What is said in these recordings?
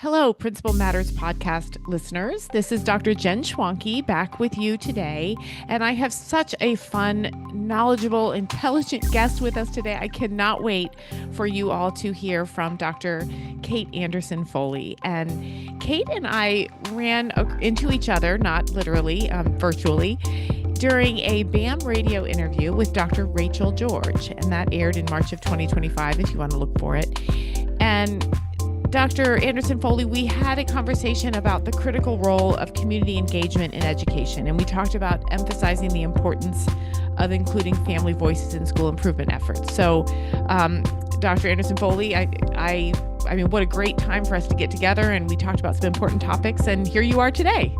Hello, Principal Matters podcast listeners. This is Dr. Jen Schwanke back with you today. And I have such a fun, knowledgeable, intelligent guest with us today. I cannot wait for you all to hear from Dr. Kate Anderson Foley. And Kate and I ran into each other, not literally, virtually, during a BAM radio interview with Dr. Rachel George. And that aired in March of 2025, if you want to look for it. And Dr. Anderson Foley, we had a conversation about the critical role of community engagement in education, and we talked about emphasizing the importance of including family voices in school improvement efforts. So, Dr. Anderson Foley, I mean, what a great time for us to get together, and we talked about some important topics, and here you are today.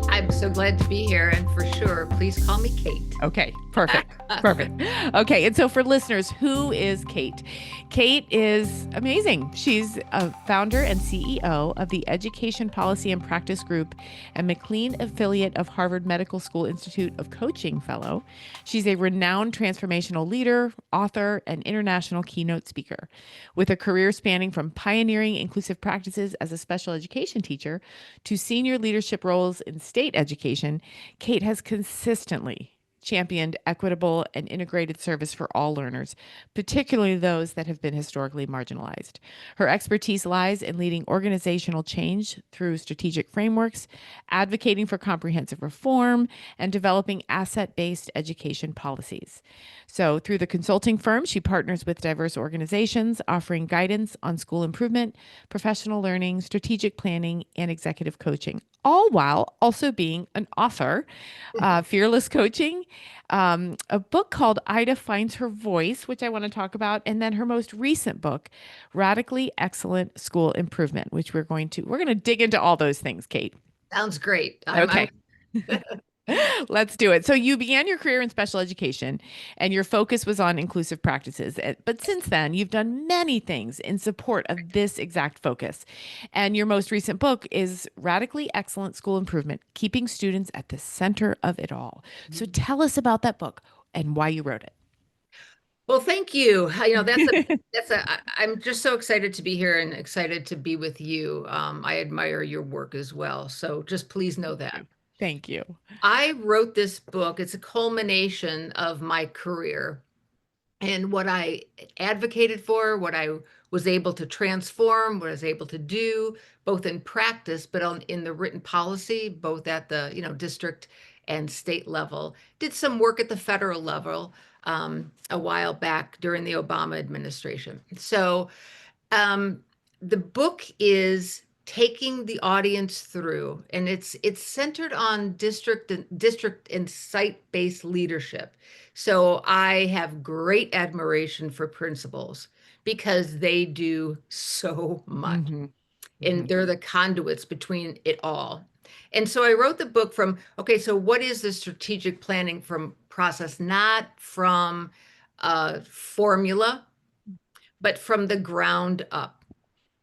I'm so glad to be here, and for sure, please call me Kate. Okay, perfect. Perfect. Okay, and so for listeners, who is Kate? Kate is amazing. She's a founder and CEO of the Education Policy and Practice Group and McLean affiliate of Harvard Medical School Institute of Coaching Fellow. She's a renowned transformational leader, author, and international keynote speaker. With a career spanning from pioneering inclusive practices as a special education teacher to senior leadership roles in state education, Kate has consistently championed equitable and integrated service for all learners, particularly those that have been historically marginalized. Her expertise lies in leading organizational change through strategic frameworks, advocating for comprehensive reform, and developing asset-based education policies. So through the consulting firm, she partners with diverse organizations, offering guidance on school improvement, professional learning, strategic planning, and executive coaching, all while also being an author, Fearless Coaching, a book called Ida Finds Her Voice, which I want to talk about, and then her most recent book, Radically Excellent School Improvement, which we're going to dig into all those things, Kate. Sounds great. Okay. Let's do it. So you began your career in special education and your focus was on inclusive practices. But since then, you've done many things in support of this exact focus. And your most recent book is Radically Excellent School Improvement, Keeping Students at the Center of It All. So tell us about that book and why you wrote it. Well, thank you. I'm just so excited to be here and excited to be with you. I admire your work as well. So just please know that. Thank you. I wrote this book. It's a culmination of my career and what I advocated for, what I was able to transform, what I was able to do, both in practice, but in the written policy, both at the district and state level. Did some work at the federal level a while back during the Obama administration. So the book is taking the audience through, and it's centered on district and site-based leadership. So I have great admiration for principals because they do so much. Mm-hmm. And they're the conduits between it all. And so I wrote the book from, okay, so what is the strategic planning from process, not from formula, but from the ground up.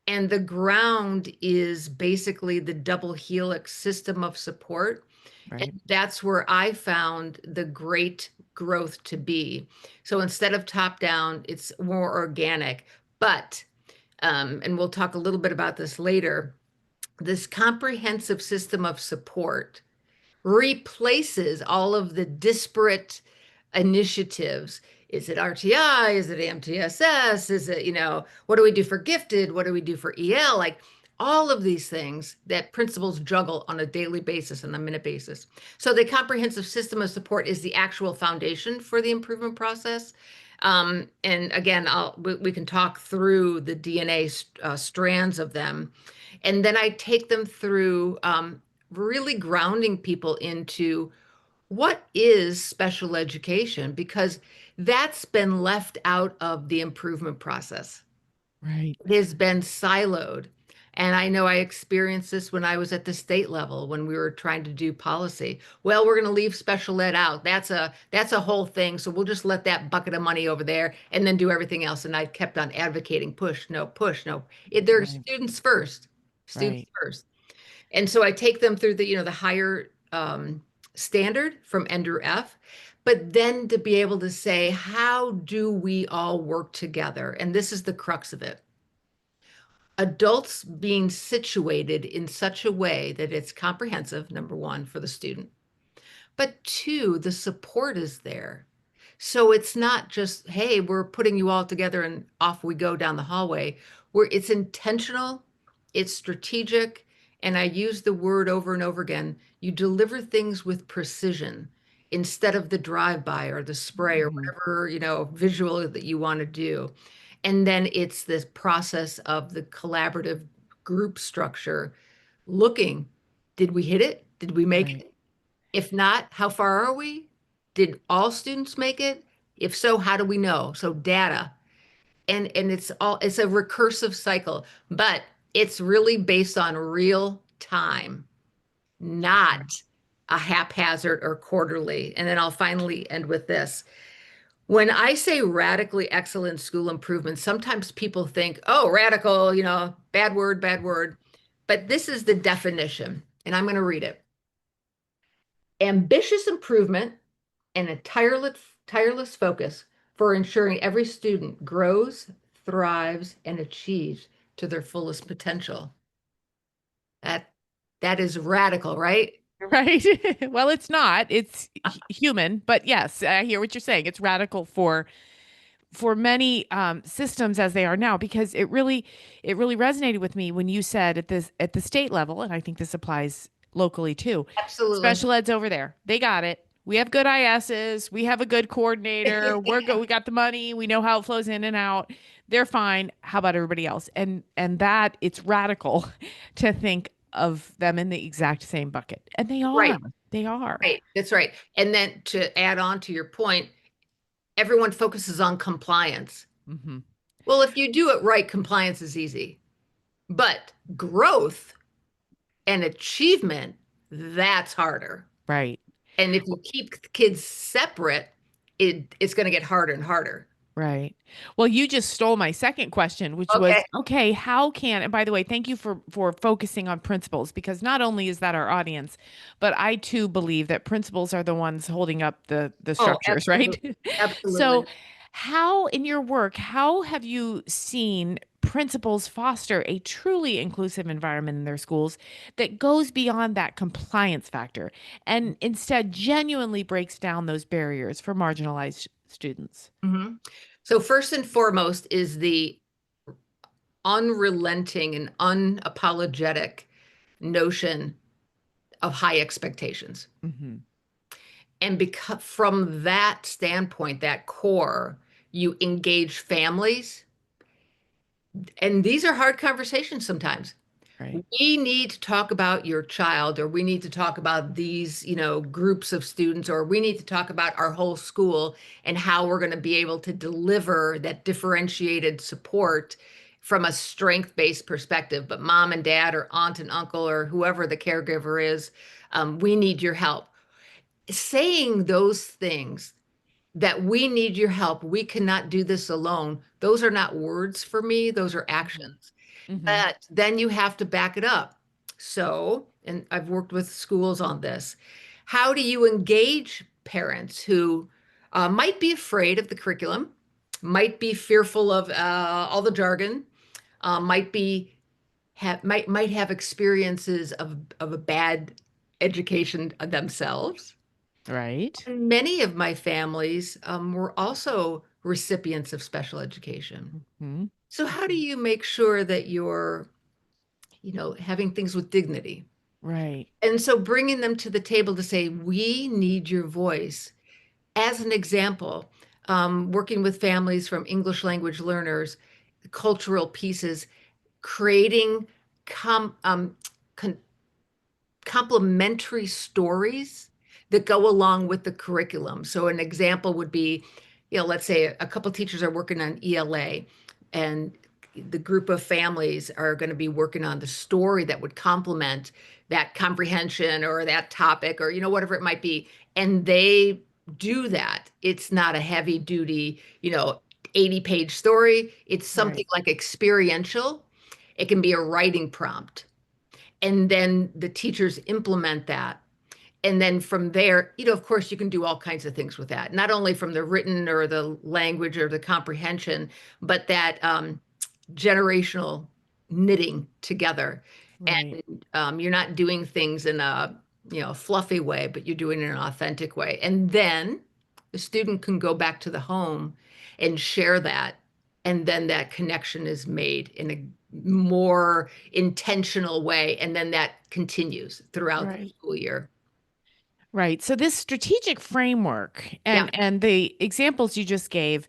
And the ground is basically the double helix system of support. Right. And that's where I found the great growth to be. So instead of top down, it's more organic. But, and we'll talk a little bit about this later, this comprehensive system of support replaces all of the disparate initiatives. Is it RTI? Is it MTSS? Is it, what do we do for gifted? What do we do for EL? Like all of these things that principals juggle on a daily basis and a minute basis. So the comprehensive system of support is the actual foundation for the improvement process. And again, we can talk through the DNA strands of them. And then I take them through really grounding people into what is special education, because that's been left out of the improvement process. Right. It has been siloed. And I know I experienced this when I was at the state level, when we were trying to do policy. Well, we're going to leave special ed out. That's a whole thing. So we'll just let that bucket of money over there and then do everything else. And I kept on advocating, push, no. They're students first, first. And so I take them through the higher standard from N through F, but then to be able to say, how do we all work together? And this is the crux of it. adults being situated in such a way that it's comprehensive, number one, for the student, but two, the support is there. So it's not just, hey, we're putting you all together and off we go down the hallway, where it's intentional, it's strategic, and I use the word over and over again. You deliver things with precision instead of the drive-by or the spray or Mhm. whatever, visual that you want to do. And then it's this process of the collaborative group structure looking, did we hit it? Did we make Right. it? If not, how far are we? Did all students make it? If so, how do we know? So data. And it's a recursive cycle, but it's really based on real time, not a haphazard or quarterly. And then I'll finally end with this. When I say radically excellent school improvement, sometimes people think, oh, radical, bad word, bad word. But this is the definition, and I'm going to read it. Ambitious improvement and a tireless focus for ensuring every student grows, thrives, and achieves to their fullest potential. That that is radical, right? Right. Well, it's not. It's human, but yes, I hear what you're saying. It's radical for many systems as they are now, because it really resonated with me when you said at the state level, and I think this applies locally too. Absolutely. Special ed's over there. They got it. We have good ISs. We have a good coordinator. We're good. We got the money. We know how it flows in and out. They're fine. How about everybody else? And that it's radical to think of them in the exact same bucket. And they are. Right, They are. right. That's right. And then to add on to your point, everyone focuses on compliance. Hmm. Well, if you do it right, compliance is easy. But growth and achievement, that's harder. Right. And if you keep kids separate, it's going to get harder and harder. Right. Well, you just stole my second question, which Okay. was, okay, how can, and by the way, thank you for focusing on principles, because not only is that our audience, but I too believe that principles are the ones holding up the Oh, structures, right? absolutely. Absolutely. So, how in your work, how have you seen principals foster a truly inclusive environment in their schools that goes beyond that compliance factor and instead genuinely breaks down those barriers for marginalized students? Mhm. So first and foremost is the unrelenting and unapologetic notion of high expectations. Hmm. And because from that standpoint, that core, you engage families. And these are hard conversations sometimes. Right. We need to talk about your child, or we need to talk about these, groups of students, or we need to talk about our whole school and how we're going to be able to deliver that differentiated support from a strength-based perspective. But mom and dad, or aunt and uncle, or whoever the caregiver is, we need your help. Saying those things, that we need your help, we cannot do this alone, those are not words for me, those are Mhm. actions. Mhm. But then you have to back it up. So, and I've worked with schools on this. How do you engage parents who might be afraid of the curriculum, might be fearful of all the jargon, might be might have experiences of a bad education themselves? Right. And many of my families were also recipients of special education. Mhm. So how do Mhm. you make sure that you're having things with dignity? Right. And so bringing them to the table to say, we need your voice. As an example, working with families from English language learners, cultural pieces, creating com, con- complementary stories that go along with the curriculum. So an example would be, let's say a couple teachers are working on ELA, and the group of families are going to be working on the story that would complement that comprehension or that topic, or whatever it might be. And they do that. It's not a heavy duty, 80-page story. It's something Right. like experiential. It can be a writing prompt, and then the teachers implement that. And then from there, of course, you can do all kinds of things with that, not only from the written or the language or the comprehension, but that generational knitting together. Right. And you're not doing things in a, fluffy way, but you're doing it in an authentic way. And then the student can go back to the home and share that. And then that connection is made in a more intentional way. And then that continues throughout the Right. school year. Right. So this strategic framework Yeah, and the examples you just gave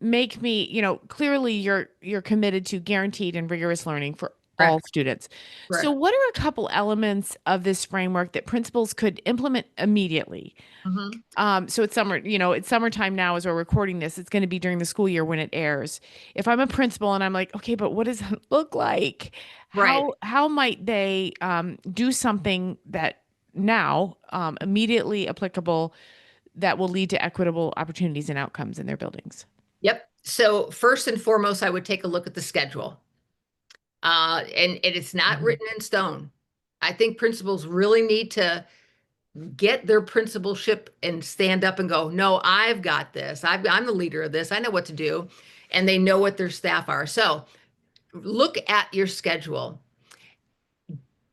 make me, clearly you're committed to guaranteed and rigorous learning for all correct, students. So correct. what are a couple elements of this framework that principals could implement immediately? Mhm. So it's summer, it's summertime now as we're recording this. It's going to be during the school year when it airs. If I'm a principal and I'm like, okay, but what does it look like? Right. How might they do something that now immediately applicable that will lead to equitable opportunities and outcomes in their buildings? Yep. So first and foremost, I would take a look at the schedule. And it's not Mhm. written in stone. I think principals really need to get their principalship and stand up and go, no, I've got this. I'm the leader of this. I know what to do. And they know what their staff are. So look at your schedule.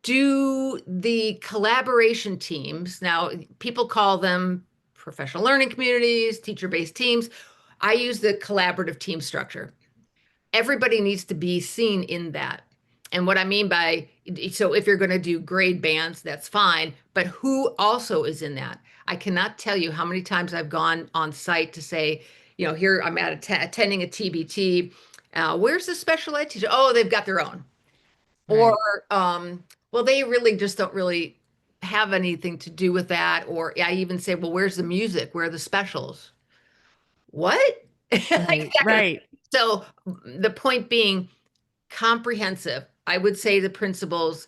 Do the collaboration teams, now people call them professional learning communities, teacher-based teams. I use the collaborative team structure. Everybody needs to be seen in that. And what I mean by, so if you're going to do grade bands, that's fine, but who also is in that? I cannot tell you how many times I've gone on site to say, here I'm attending a TBT. Where's the special ed teacher? Oh, they've got their own. Or, Right. well, they really just don't really have anything to do with that. Or I even say, well, where's the music? Where are the specials? What? Like Right. that kind of Right. thing. So the point being, comprehensive. I would say the principals,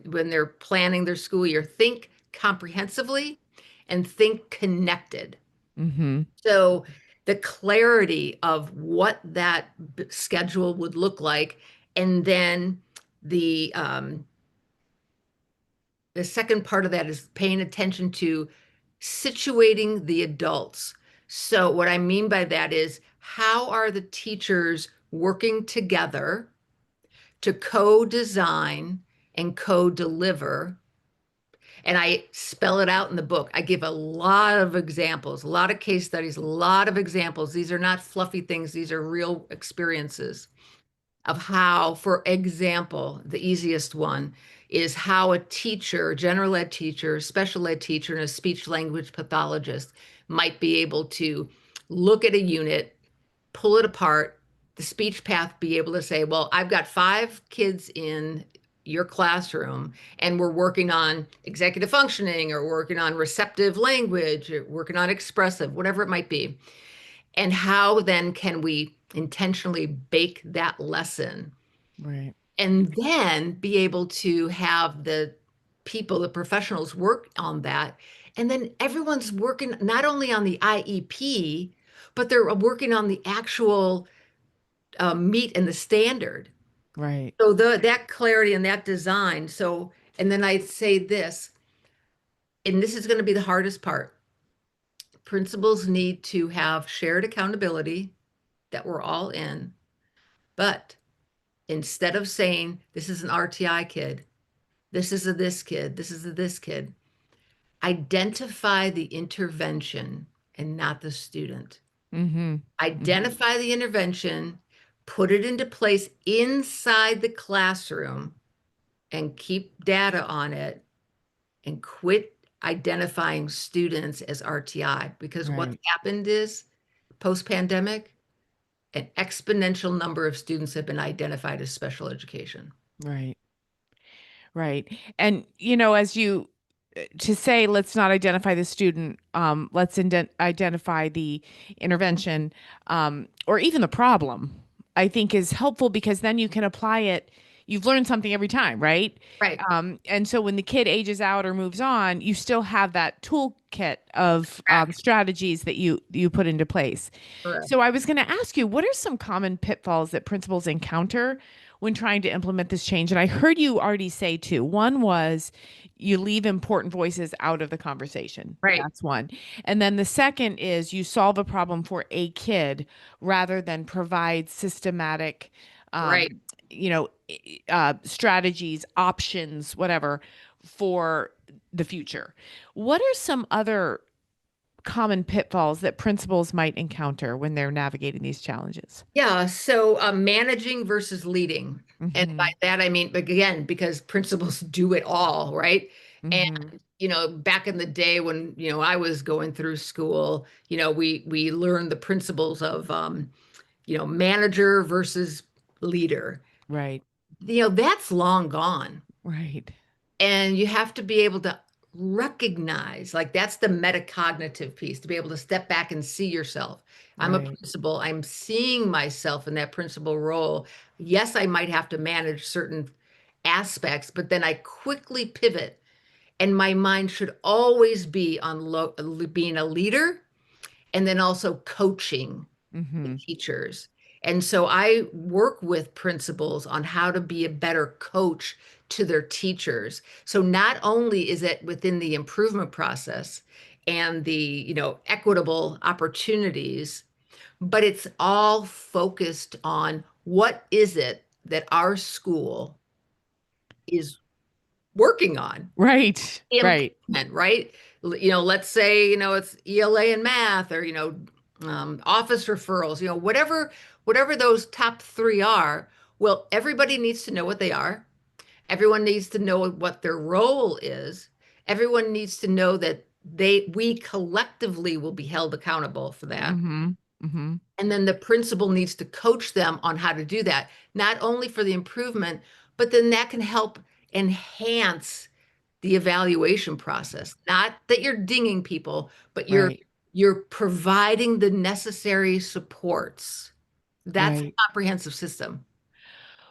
when they're planning their school year, think comprehensively and think connected. Mm-hmm. So the clarity of what that schedule would look like, and then the um, the second part of that is paying attention to situating the adults. So what I mean by that is, how are the teachers working together to co-design and co-deliver? And I spell it out in the book. I give a lot of examples, a lot of case studies, a lot of examples. These are not fluffy things. These are real experiences of how, for example, the easiest one is how a teacher, general ed teacher, special ed teacher, and a speech language pathologist might be able to look at a unit, pull it apart, the speech path be able to say, well, I've got 5 kids in your classroom and we're working on executive functioning or working on receptive language or working on expressive, whatever it might be. And how then can we intentionally bake that lesson Right. and then be able to have the people, the professionals work on that. And then everyone's working not only on the IEP, but they're working on the actual meet and the standard. Right. So that clarity and that design. So, and then I'd say this, and this is going to be the hardest part. Principals need to have shared accountability that we're all in, but instead of saying this is an RTI kid, this is a this kid, this is a this kid, identify the intervention and not the student. Mm-hmm. Mm-hmm. Identify the intervention, put it into place inside the classroom, and keep data on it, and quit identifying students as RTI. Because what's Right. happened is post pandemic, an exponential number of students have been identified as special education. Right. Right. And, as you to say, let's not identify the student, let's identify the intervention, or even the problem, I think is helpful because then you can apply it. You've learned something every time, right? Right. And so when the kid ages out or moves on, you still have that toolkit of Correct. strategies that you put into place. Correct. So I was going to ask you, what are some common pitfalls that principals encounter when trying to implement this change? And I heard you already say two. One was you leave important voices out of the conversation. Right. That's one. And then the second is you solve a problem for a kid rather than provide systematic Right. strategies, options, whatever, for the future. What are some other common pitfalls that principals might encounter when they're navigating these challenges? Yeah, so managing versus leading. And by Hmm. that I mean, again, because principals do it all, right? And Hmm. back in the day when, I was going through school, we learned the principles of manager versus leader. Right. That's long gone. Right. And you have to be able to recognize, like, that's the metacognitive piece, to be able to step back and see yourself. I'm a Right. principal. I'm seeing myself in that principal role. Yes, I might have to manage certain aspects, but then I quickly pivot. And my mind should always be on being a leader and then also coaching the Hmm. teachers. And so I work with principals on how to be a better coach to their teachers. So not only is it within the improvement process and the, equitable opportunities, but it's all focused on what is it that our school is working on. Right. Right. Implement, right? Let's say, it's ELA and math, or, office referrals, whatever those top three are. Well, everybody needs to know what they are. Everyone needs to know what their role is. Everyone needs to know that we collectively will be held accountable for that. Hmm. Hmm. And then the principal needs to coach them on how to do that, not only for the improvement, but then that can help enhance the evaluation process. Not that you're dinging people, but you're Right. you're providing the necessary supports. That's a Right. comprehensive system.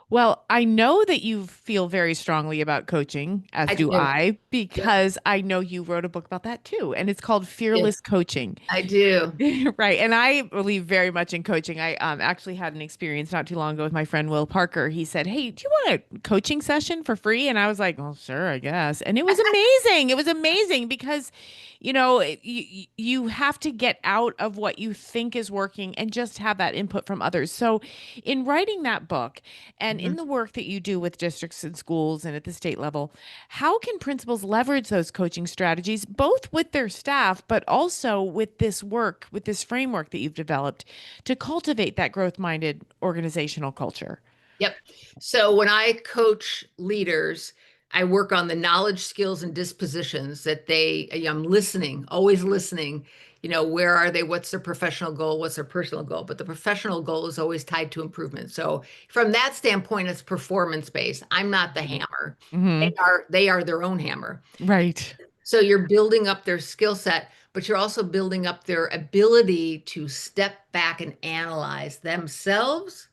Well, I know that you feel very strongly about coaching, as I do do. I, Yep. because I know you wrote a book about that too, and it's called Yeah, Fearless Coaching. I do. Right. And I believe very much in coaching. I actually had an experience not too long ago with my friend Will Parker. He said, "Hey, do you want a coaching session for free?" And I was like, "Well, sure, I guess." And it was amazing. It was amazing because, you have to get out of what you think is working and just have that input from others. So, in writing that book and in Mhm. the work that you do with districts and schools and at the state level, how can principals leverage those coaching strategies, both with their staff, but also with this work, with this framework that you've developed to cultivate that growth minded organizational culture? Yep. So when I coach leaders, I work on the knowledge, skills, and dispositions that I'm listening, always listening. Where are they? What's their professional goal? What's their personal goal? But the professional goal is always tied to improvement. So from that standpoint, it's performance based. I'm not the hammer. Hmm. They are their own hammer. Right. So you're building up their skill set, but you're also building up their ability to step back and analyze themselves,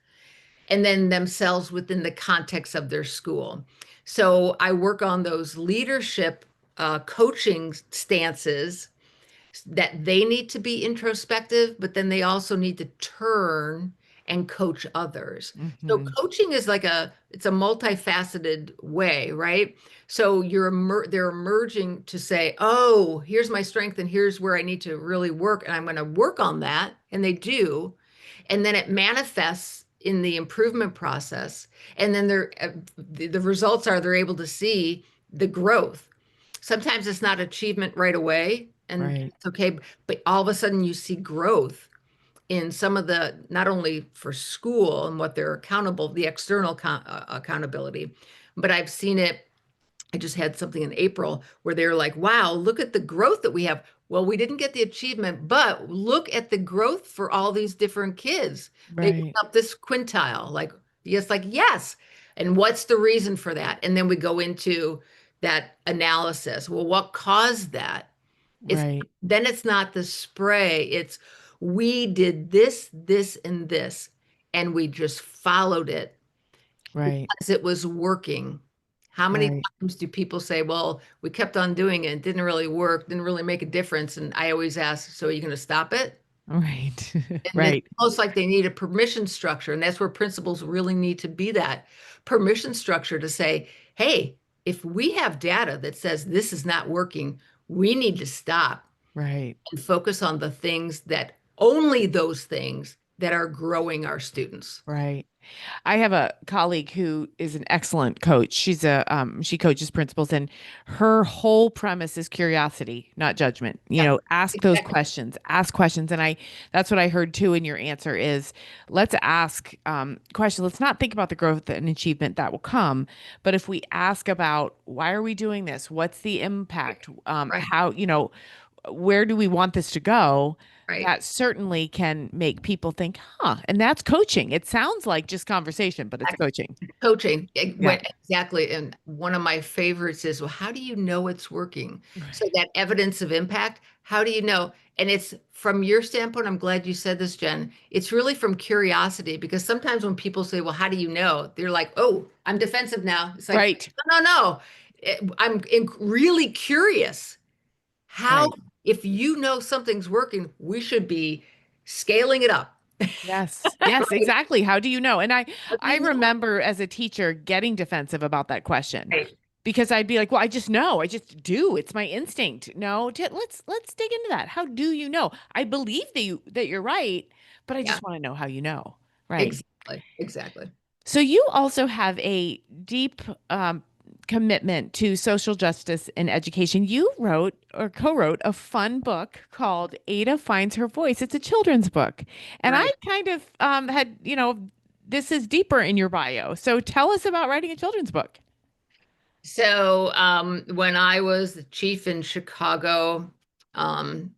and then themselves within the context of their school. So I work on those leadership coaching stances that they need to be introspective, but then they also need to turn and coach others. So Hmm. coaching is it's a multifaceted way, right? So they're emerging to say, oh, here's my strength and here's where I need to really work, and I'm going to work on that, and they do, and then it manifests in the improvement process, and then the results are they're able to see the growth. Sometimes it's not achievement right away, and Right. it's okay, but all of a sudden you see growth in some of the, not only for school and what they're accountable, the external accountability, but I've seen it. I just had something in April where they're like, wow, look at the growth that we have. Well, we didn't get the achievement, but look at the growth for all these different kids. They went Right. up this quintile, yes. And what's the reason for that? And then we go into that analysis. Well, what caused that? It's Right. then it's not the spray. It's we did this, this, and this, and we just followed it Right. because it was working. How many Right. times do people say, well, we kept on doing it, it didn't really work, didn't really make a difference? And I always ask, so are you going to stop it? Right. And it's Right. almost like they need a permission structure. And that's where principals really need to be, that permission structure to say, hey, if we have data that says this is not working, we need to stop Right. and focus on the things that only those things that are growing our students. Right. I have a colleague who is an excellent coach. She coaches principals, and her whole premise is curiosity, not judgment. Yeah, exactly. Ask questions. And that's what I heard too in your answer is let's ask questions. Let's not think about the growth and achievement that will come, but if we ask about why are we doing this? What's the impact? Right, How, where do we want this to go? right. That certainly can make people think, huh? And that's coaching. It sounds like just conversation, but it's coaching. Coaching, Yeah. exactly. And one of my favorites is, well, how do you know it's working? So Right. that evidence of impact, how do you know? And it's from your standpoint, I'm glad you said this, Jen. It's really from curiosity because sometimes when people say, well, how do you know? They're like, oh, I'm defensive now. It's like, Right. no, no, no. Really curious. How, Right. if you know something's working, we should be scaling it up. Yes. Yes, Right? exactly. How do you know? And I How do I you know? remember as a teacher getting defensive about that question Right. because I'd be like, "Well, I just know. I just do. It's my instinct." No, let's dig into that. How do you know? I believe that you're right, but I Yeah, just want to know how you know. Right. exactly. Exactly. So you also have a deep commitment to social justice and education. You wrote or co-wrote a fun book called Ada Finds Her Voice. It's a children's book, and I Right. kind of had this is deeper in your bio. So tell us about writing a children's book. So when I was the chief in Chicago, um,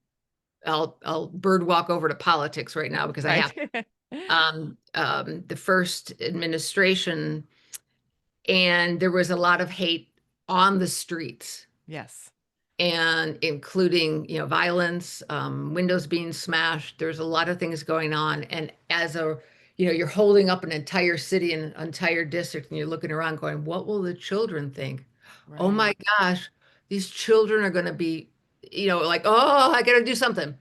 I'll bird walk over to politics right now because I Right. have the first administration, and there was a lot of hate on the streets, Yes. and including violence, windows being smashed. There's a lot of things going on, and as a you're holding up an entire city and an entire district, and you're looking around going, what will the children think? Oh Right. my gosh, these children are going to be, like, oh, I got to do something.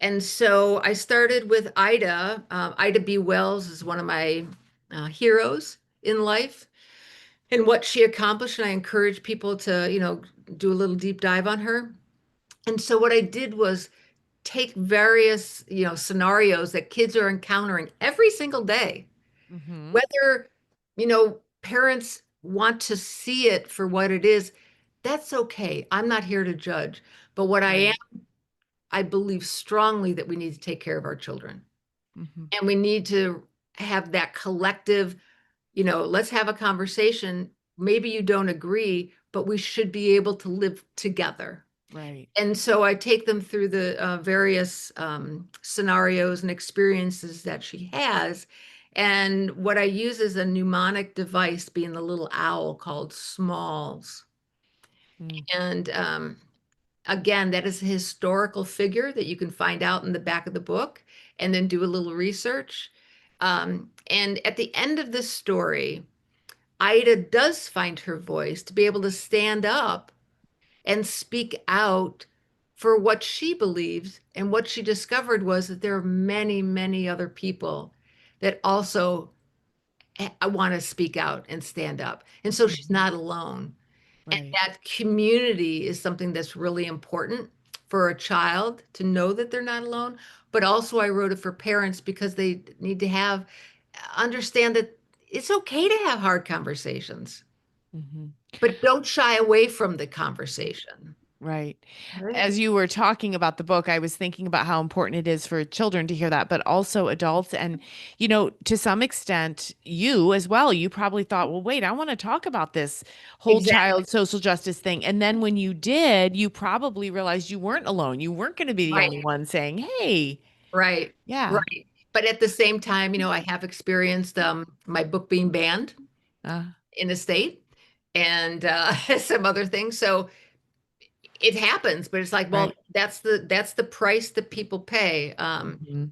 And so I started with Ida. Ida B. Wells is one of my heroes in life and what she accomplished. And I encourage people to, do a little deep dive on her. And so what I did was take various, scenarios that kids are encountering every single day, Mm-hmm. whether, parents want to see it for what it is. That's okay. I'm not here to judge. But what I am, Right. I believe strongly that we need to take care of our children. Mm-hmm. And we need to have that collective, let's have a conversation. Maybe you don't agree, but we should be able to live together. Right. And so I take them through the various scenarios and experiences that she has. And what I use is a mnemonic device, being the little owl called Smalls. Mm. And again, that is a historical figure that you can find out in the back of the book and then do a little research. And at the end of this story, Ida does find her voice to be able to stand up and speak out for what she believes. And what she discovered was that there are many, many other people that also want to speak out and stand up. And so she's Mm-hmm. not alone. And Right. that community is something that's really important for a child to know that they're not alone. But also, I wrote it for parents because they need to understand that it's okay to have hard conversations, Mm-hmm. but don't shy away from the conversation. Right. Right. As you were talking about the book, I was thinking about how important it is for children to hear that, but also adults. And, to some extent, you as well, you probably thought, well, wait, I want to talk about this whole Exactly. child social justice thing. And then when you did, you probably realized you weren't alone. You weren't going to be the Right. only one saying, hey, Right. yeah. Right. But at the same time, I have experienced my book being banned Uh, in a state and some other things. So it happens, but it's like, well, right. that's the price that people pay. Mhm.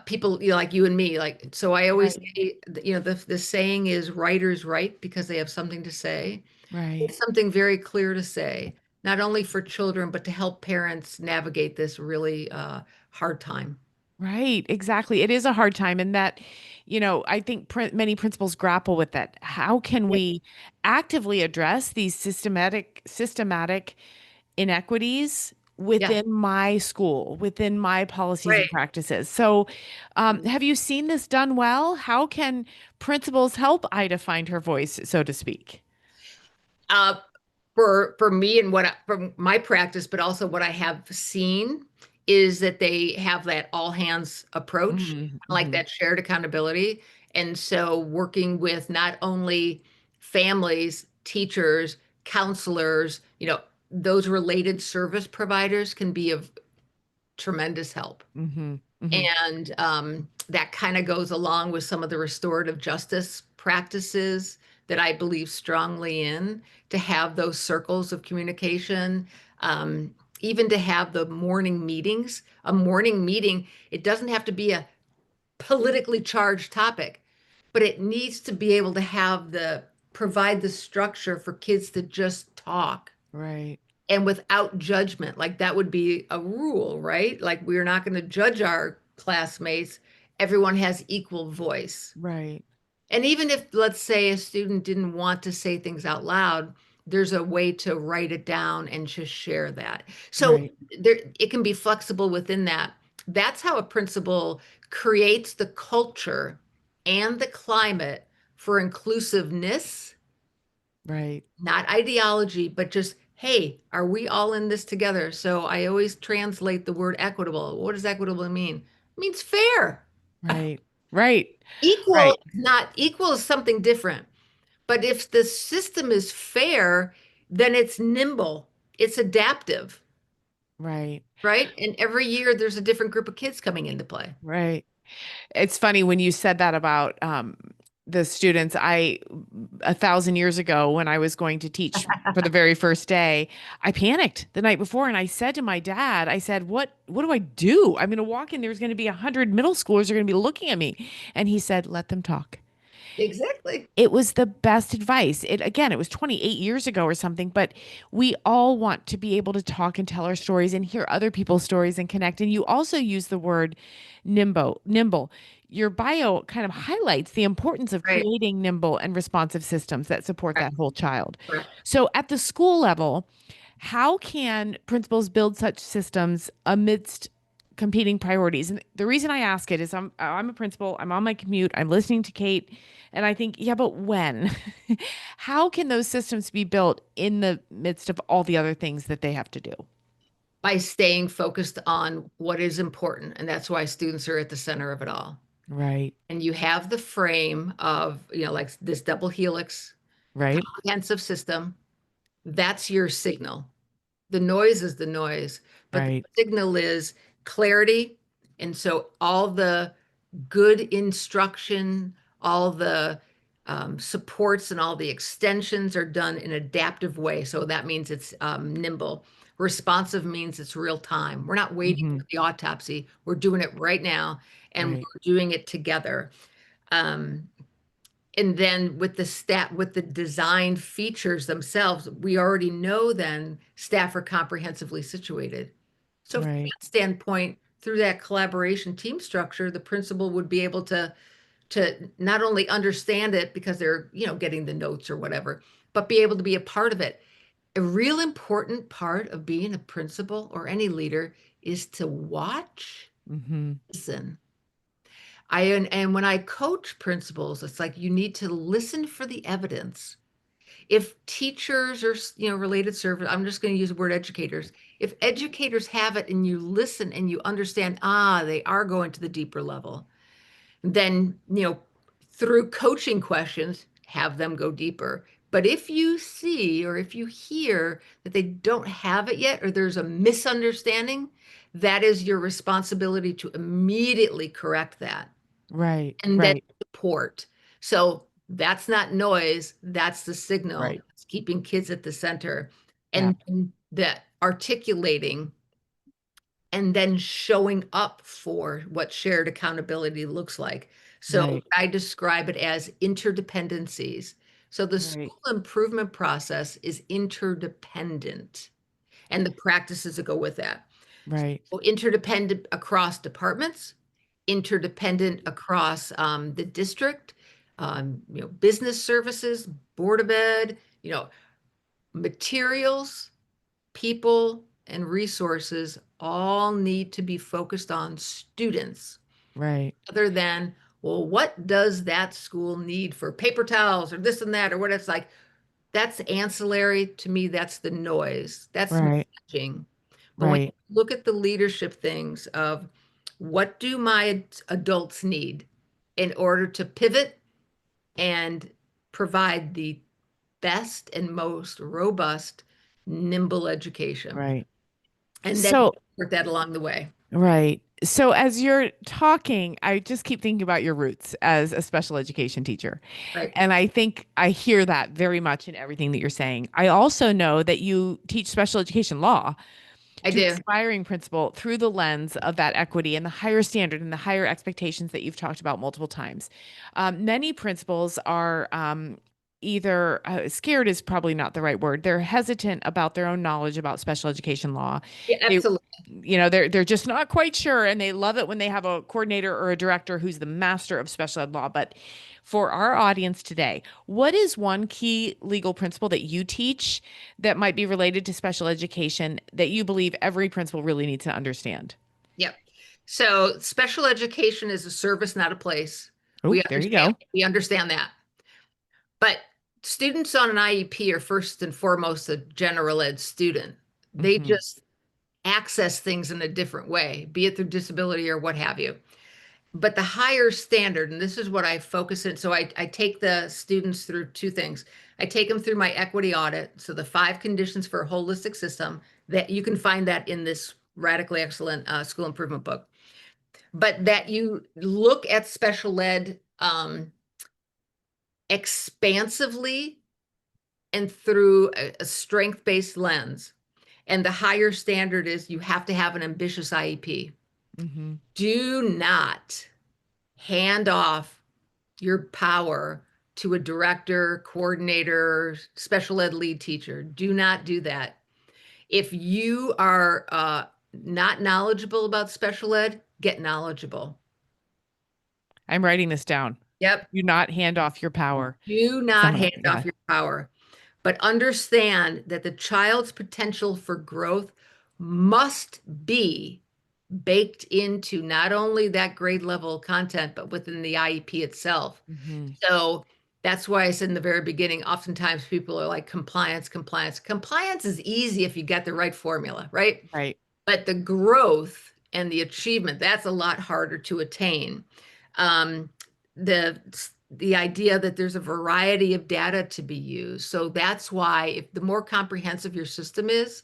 People, like you and me, like, so I always Right. say, the saying is writers write because they have something to say. Right. It's something very clear to say, not only for children, but to help parents navigate this really hard time. Right, exactly. It is a hard time, and that, I think many principals grapple with that. How can Yeah. we actively address these systematic inequities Yeah. within my school, within my policies and Right. practices. So, have you seen this done well? How can principals help Ida find her voice, so to speak? Uh, for me and from my practice, but also what I have seen is that they have that all hands approach, like Mm-hmm. that shared accountability. And so working with not only families, teachers, counselors, those related service providers can be of tremendous help. Mm-hmm. Mm-hmm. And that kind of goes along with some of the restorative justice practices that I believe strongly in, to have those circles of communication, even to have the morning meetings. A morning meeting, it doesn't have to be a politically charged topic, but it needs to be able to provide the structure for kids to just talk Right. and without judgment. Like that would be a rule, right? Like we're not going to judge our classmates. Everyone has equal voice. Right. And even if, let's say, a student didn't want to say things out loud, there's a way to write it down and just share that. So Right. it can be flexible within that. That's how a principal creates the culture and the climate for inclusiveness, Right. not ideology, but just, hey, are we all in this together? So I always translate the word equitable. What does equitable mean? It means fair. Right. Right. Equal, Right. not equal is something different. But if the system is fair, then it's nimble, it's adaptive, Right. right? And every year there's a different group of kids coming into play. Right. It's funny when you said that about the students. 1,000 years ago, when I was going to teach for the very first day, I panicked the night before, and I said to my dad, I said, "What do I do? I'm going to walk in. There's going to be 100 middle schoolers are going to be looking at me," and he said, "Let them talk." Exactly. It was the best advice. It was 28 years ago or something, but we all want to be able to talk and tell our stories and hear other people's stories and connect. And you also use the word nimble. Your bio kind of highlights the importance of Right. creating nimble and responsive systems that support Correct. that whole child. Correct. So at the school level, how can principals build such systems amidst competing priorities? And the reason I ask it is I'm a principal, I'm on my commute, I'm listening to Kate, and I think, yeah, but when? How can those systems be built in the midst of all the other things that they have to do? By staying focused on what is important. And that's why students are at the center of it all. Right. And you have the frame of, like this double helix Right. comprehensive system. That's your signal. The noise is the noise, but the Right. signal is clarity. And so all the good instruction, all the supports and all the extensions are done in an adaptive way. So that means it's nimble. Responsive means it's real time. We're not waiting Hmm. for the autopsy. We're doing it right now, and Right. we're doing it together. Um, and then with the design features themselves, we already know then staff are comprehensively situated. So from Right. that standpoint, through that collaboration team structure, the principal would be able to not only understand it because they're, getting the notes or whatever, but be able to be a part of it. A real important part of being a principal or any leader is to watch, Hmm. listen. And when I coach principals, it's like you need to listen for the evidence. If teachers or related service, I'm just going to use the word educators. If educators have it and you listen and you understand, they are going to the deeper level, then through coaching questions, have them go deeper. But if you see or if you hear that they don't have it yet or there's a misunderstanding, that is your responsibility to immediately correct that Right. and then Right. support. So that's not noise, that's the signal. Right. It's keeping kids at the center, Yeah. and that articulating and then showing up for what shared accountability looks like. So Right. I describe it as interdependencies. So the Right. school improvement process is interdependent and the practices that go with that. Right. So interdependent across departments, interdependent across the district, business services, board of ed, materials, people. and resources all need to be focused on students Right. other than, well, what does that school need for paper towels or this and that or what it's like. That's ancillary to me. That's the noise. That's Right. messaging. But when you Right. look at the leadership things of what do my adults need in order to pivot and provide the best and most robust, nimble education, Right. and then So, work that along the way. right. So as you're talking, I just keep thinking about your roots as a special education teacher. Right. And I think I hear that very much in everything that you're saying. I also know that you teach special education law I to do. aspiring principal through the lens of that equity and the higher standard and the higher expectations that you've talked about multiple times. Many principals are either scared is probably not the right word. They're hesitant about their own knowledge about special education law. Yeah, They, absolutely. they're just not quite sure, and they love it when they have a coordinator or a director who's the master of special ed law. But for our audience today, what is one key legal principle that you teach that might be related to special education that you believe every principal really needs to understand? Yep. So special education is a service, not a place. Oh, We there you understand, go. we understand that. But students on an IEP are first and foremost a general ed student. They Hmm. just access things in a different way, be it through disability or what have you. But the higher standard, and this is what I focus in. So I take the students through two things. I take them through my equity audit. So the 5 conditions for a holistic system, that you can find that in this radically excellent school improvement book. But that you look at special ed expansively and through a strength-based lens. And the higher standard is you have to have an ambitious IEP. Hmm. Do not hand off your power to a director, coordinator, special ed lead teacher. Do not do that. If you are not knowledgeable about special ed, get knowledgeable. I'm writing this down. Yep. Do not hand off your power. Do not Someone, hand yeah. off your power, but understand that the child's potential for growth must be baked into not only that grade level content, but within the IEP itself. Hmm. So that's why I said in the very beginning, oftentimes people are like compliance, compliance. Compliance is easy if you get the right formula, right? Right. But the growth and the achievement, that's a lot harder to attain. Um, the the idea that there's a variety of data to be used. So that's why if the more comprehensive your system is,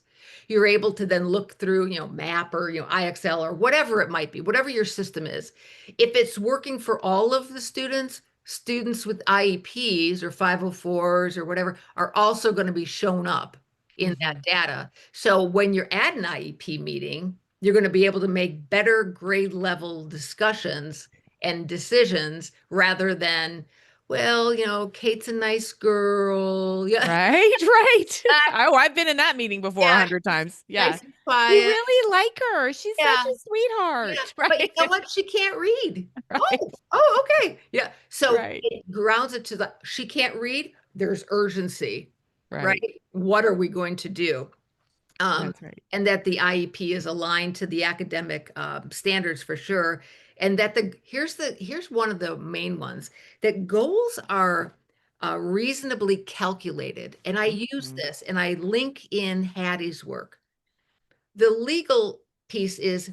you're able to then look through, MAP or, IXL or whatever it might be, whatever your system is. If it's working for all of the students, students with IEPs or 504s or whatever are also going to be shown up in Hmm. that data. So when you're at an IEP meeting, you're going to be able to make better grade level discussions and decisions rather than, well, Kate's a nice girl. Yeah. Right, right. Oh, I've been in that meeting before a Yeah, hundred she's times. Yeah. nice and We quiet. really like her. She's such Yeah. a Yeah. sweetheart. But you know Right. what? She can't read. Right. Oh, okay. Yeah. So Right. it grounds it to the she can't read. There's urgency, Right. right? What are we going to do? That's right. And that the IEP is aligned to the academic standards for sure. And that here's one of the main ones, that goals are reasonably calculated. And I use Mhm. this and I link in Hattie's work. The legal piece is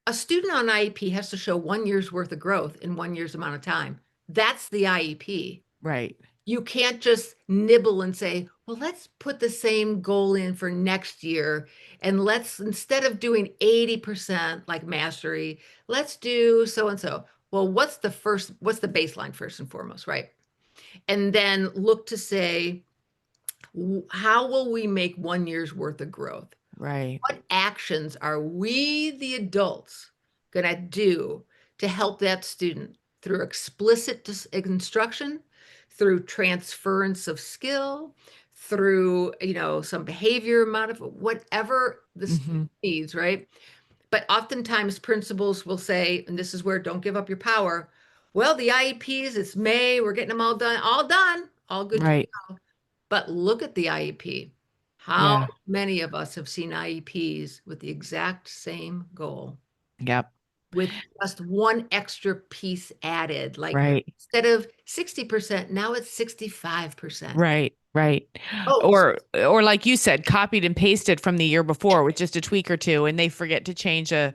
a student on IEP has to show 1 year's worth of growth in 1 year's amount of time. That's the IEP. Right. You can't just nibble and say, well, let's put the same goal in for next year. And let's, instead of doing 80% like mastery, let's do so and so. Well, what's the baseline first and foremost, right? And then look to say, how will we make 1 year's worth of growth? Right. What actions are we, the adults, going to do to help that student through explicit instruction, through transference of skill, through, some behavior whatever the Hmm. student needs, right? But oftentimes principals will say, and this is where don't give up your power. Well, the IEPs, it's May, we're getting them all done, all good to Right. go. But look at the IEP. How Yeah. many of us have seen IEPs with the exact same goal, Yep. with just one extra piece added? Like Right. instead of 60%, now it's 65%. Right. Right. Oh, Or like you said, copied and pasted from the year before with just a tweak or two, and they forget to change the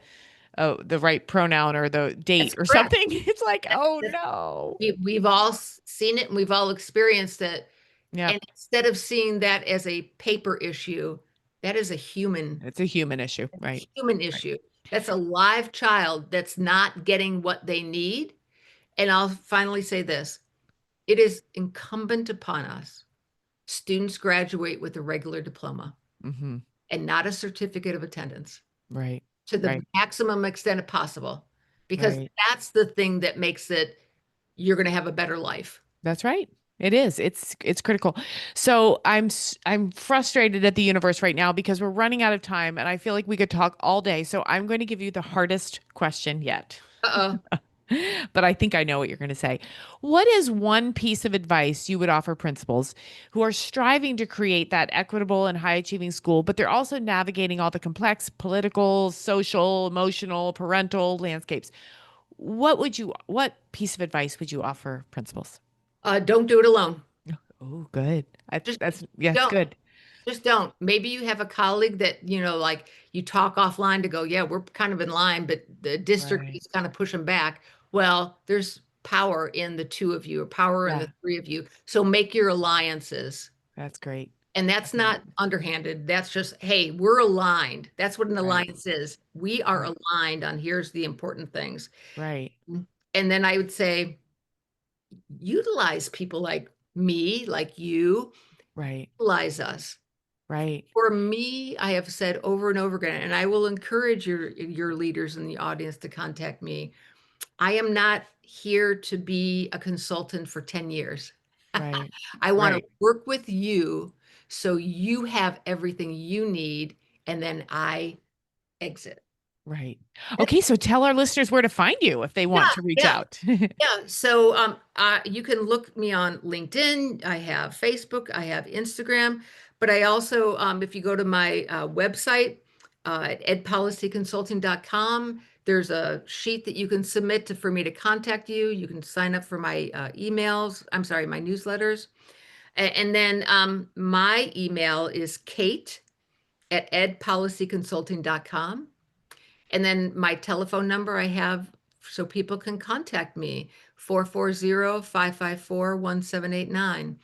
right pronoun or the that's date or correct. something. It's like, oh That's- no. we've all seen it and we've all experienced it. Yep. And instead of seeing that as a paper issue, that is a It's a human issue. Right. human Right. issue. That's a live child that's not getting what they need. And I'll finally say this. It is incumbent upon us. Students graduate with a regular diploma Mm-hmm. and not a certificate of attendance Right. to the Right. maximum extent possible, because Right. that's the thing that makes it you're going to have a better life. That's right. It is. It's critical. So I'm frustrated at the universe right now because we're running out of time and I feel like we could talk all day. So I'm going to give you the hardest question yet. Uh-oh. But I think I know what you're going to say. What is one piece of advice you would offer principals who are striving to create that equitable and high achieving school, but they're also navigating all the complex political, social, emotional, parental landscapes? What piece of advice would you offer principals? Don't do it alone. Oh, good. Just That's yes, don't. good. Just don't. Maybe you have a colleague that, like you talk offline to go, yeah, we're kind of in line, but the district Right. is kind of pushing back. Well, there's power in the two of you or power in Yeah, the three of you. So make your alliances. that's great. And that's That's great. not underhanded. That's just, hey, we're aligned. That's what an Right. alliance is. We are Right. aligned on here's the important things. Right. And then I would say, utilize people like me, like you, Right. utilize us. Right. For me, I have said over and over again, and I will encourage your leaders in the audience to contact me. I am not here to be a consultant for 10 years. Right. I want to Right. work with you so you have everything you need, and then I exit. Right. Okay, so tell our listeners where to find you if they want Yeah, to reach yeah. out. Yeah, so you can look me on LinkedIn. I have Facebook. I have Instagram. But I also, if you go to my website at edpolicyconsulting.com, there's a sheet that you can submit for me to contact you. You can sign up for my emails. I'm sorry, my newsletters. And then my email is Kate at edpolicyconsulting.com. And then my telephone number I have so people can contact me, 440-554-1789.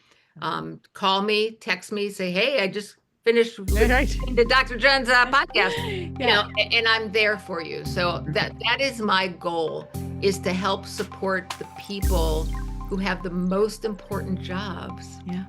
Call me, text me, say, hey, I just finished Right. listening to Dr. John's podcast, Yeah. and I'm there for you. So Perfect. that is my goal, is to help support the people who have the most important jobs. Yeah.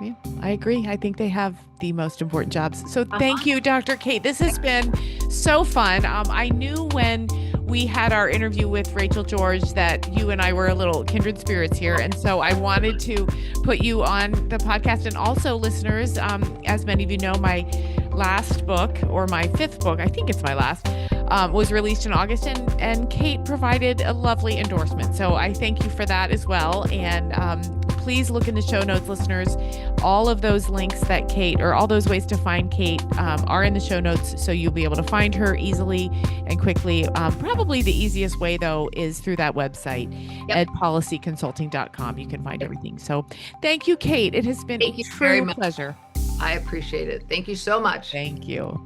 Yeah, I agree. I think they have the most important jobs. So Uh-huh. thank you, Dr. Kate. This has been so fun. I knew when we had our interview with Rachel George that you and I were a little kindred spirits here. And so I wanted to put you on the podcast. And also, listeners, as many of you know, my last book, or my fifth book, I think it's my last, was released in August, and Kate provided a lovely endorsement. So I thank you for that as well. And please look in the show notes, listeners. All of those links that Kate, or all those ways to find Kate, are in the show notes, so you'll be able to find her easily and quickly. Probably the easiest way, though, is through that website, edpolicyconsulting.com. You can find everything. So thank you, Kate. It has been Thank a you very true much. pleasure. I appreciate it. Thank you so much. Thank you.